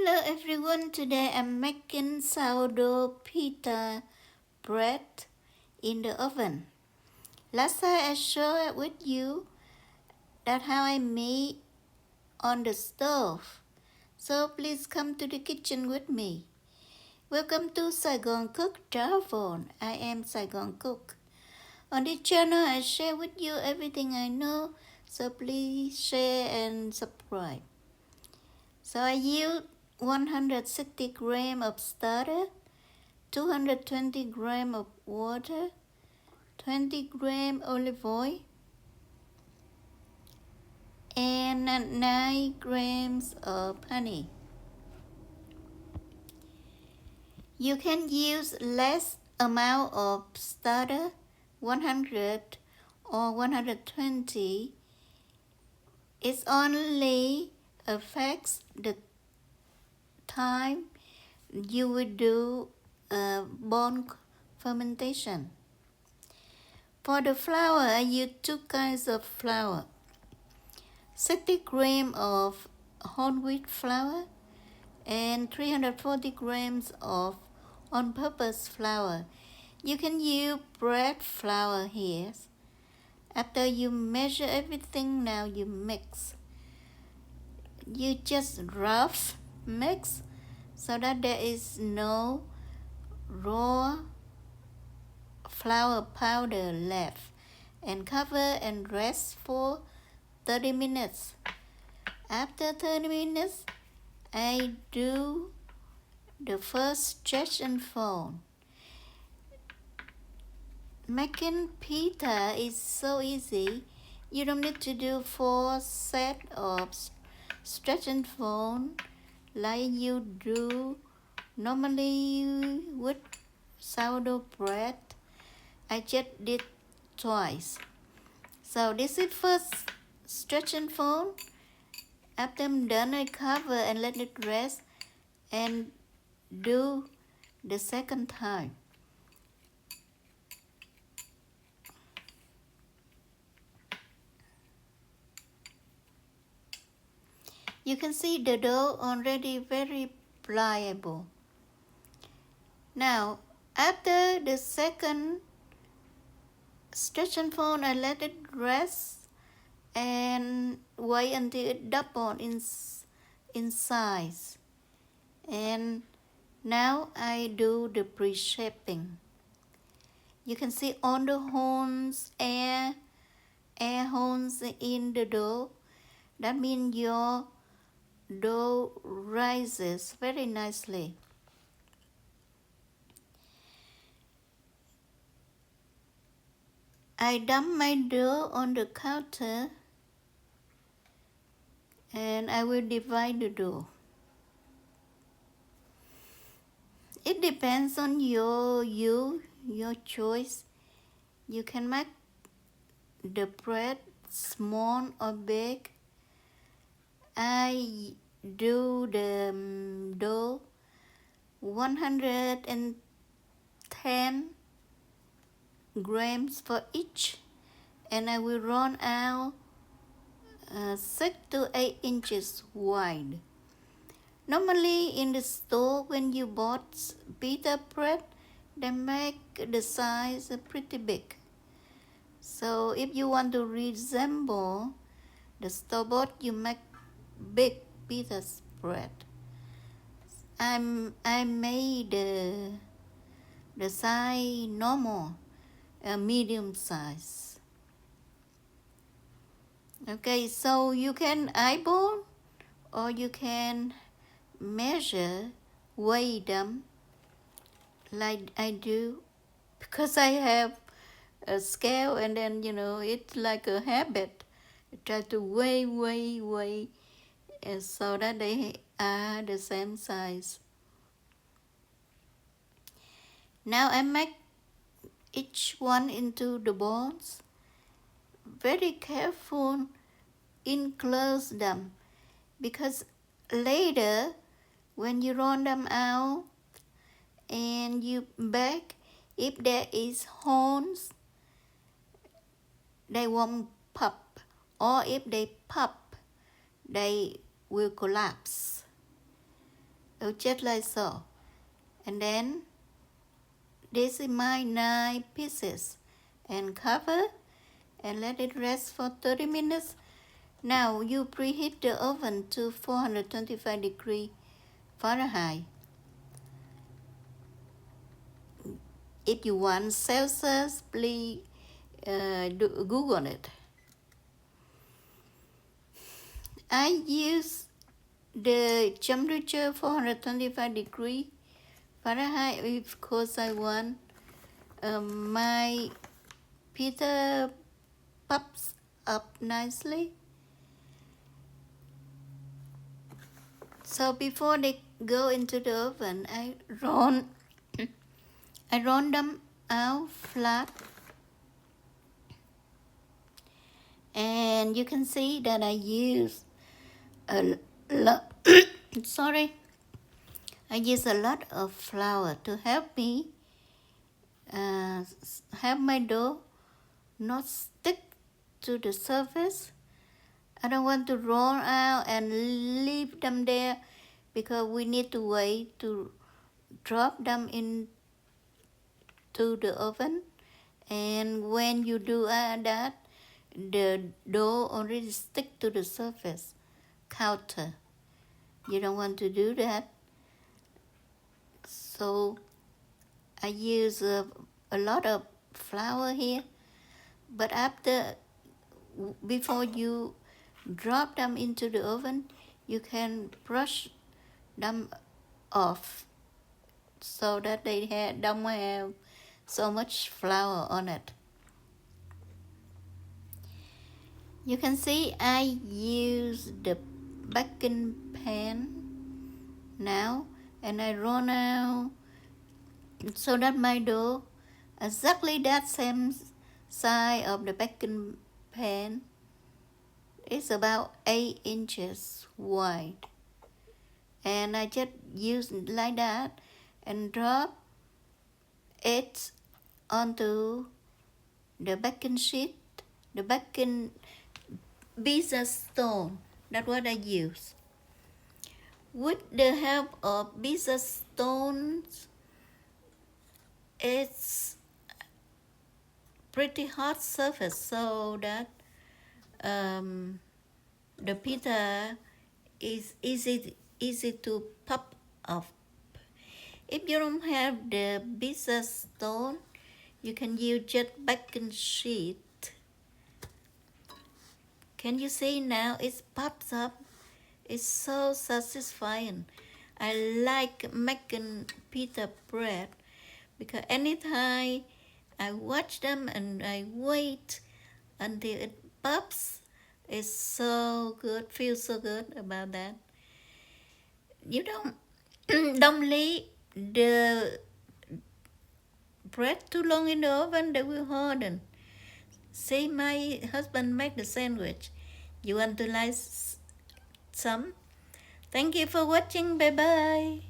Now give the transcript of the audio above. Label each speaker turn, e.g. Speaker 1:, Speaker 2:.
Speaker 1: Hello everyone, today I'm making sourdough pita bread in the oven. Last time I shared with you that how I made on the stove. So please come to the kitchen with me. Welcome to SaigoncookTravel. I am Saigon Cook. On this channel I share with you everything I know, so please share and subscribe. So I use 160 grams of starter, 220 grams of water, 20 grams olive oil, and 9 grams of honey. You can use less amount of starter, 100 or 120. It only affects the time you will do bone fermentation. For the flour, I use two kinds of flour. 60 grams of whole wheat flour and 340 grams of all-purpose flour. You can use bread flour here. After you measure everything, now you mix. You just rough mix so that there is no raw flour powder left, and cover and rest for 30 minutes. After 30 minutes, I do the first stretch and fold. Making pita is so easy. You don't need to do 4 sets of stretch and fold like you do normally with sourdough bread. I just did twice. So this is first stretch and fold. After I'm done, I cover and let it rest and do the second time. You can see the dough already very pliable. Now, after the second stretch and fold, I let it rest and wait until it doubles in size. And now I do the pre-shaping. You can see all the holes, air holes in the dough. That means your dough rises very nicely. I dump my dough on the counter and I will divide the dough. It depends on your choice. You can make the bread small or big. I do the dough 110 grams for each, and I will run out 6 to 8 inches wide. Normally in the store, when you bought pita bread, they make the size pretty big. So if you want to resemble the store-bought, you make big pita bread. I made the size normal, medium size. Okay, so you can eyeball or you can measure, weigh them like I do, because I have a scale, and then it's like a habit. I try to weigh and so that they are the same size. Now I make each one into the balls. Very careful enclose them, because later when you roll them out and you bake, if there is holes, they won't pop, or if they pop, they will collapse. just like so. And then this is my 9 pieces, and cover and let it rest for 30 minutes. Now you preheat the oven to 425 degrees Fahrenheit. If you want Celsius, please Google it. I use the temperature 425 degrees Fahrenheit because I want my pita pops up nicely. So before they go into the oven, I roll them out flat, and you can see that I use a lot. I use a lot of flour to help me have my dough not stick to the surface. I don't want to roll out and leave them there because we need to wait to drop them into the oven. And when you do that, the dough already stick to the surface counter. You don't want to do that. So I use a lot of flour here. But before you drop them into the oven, you can brush them off so that they don't have so much flour on it. You can see I use the baking pan now, and I roll out so that my dough exactly that same size of the baking pan. It's about 8 inches wide, and I just use it like that and drop it onto the baking sheet, the baking pizza stone. That's what I use. With the help of pizza stones, it's pretty hot surface so that the pita is easy to pop up. If you don't have the pizza stone, you can use just baking sheet. Can you see now it pops up? It's so satisfying. I like making pita bread because anytime I watch them and I wait until it pops, it's so good, feels so good about that. You don't leave the bread too long in the oven, they will harden. See, my husband make the sandwich. You want to like some? Thank you for watching. Bye bye.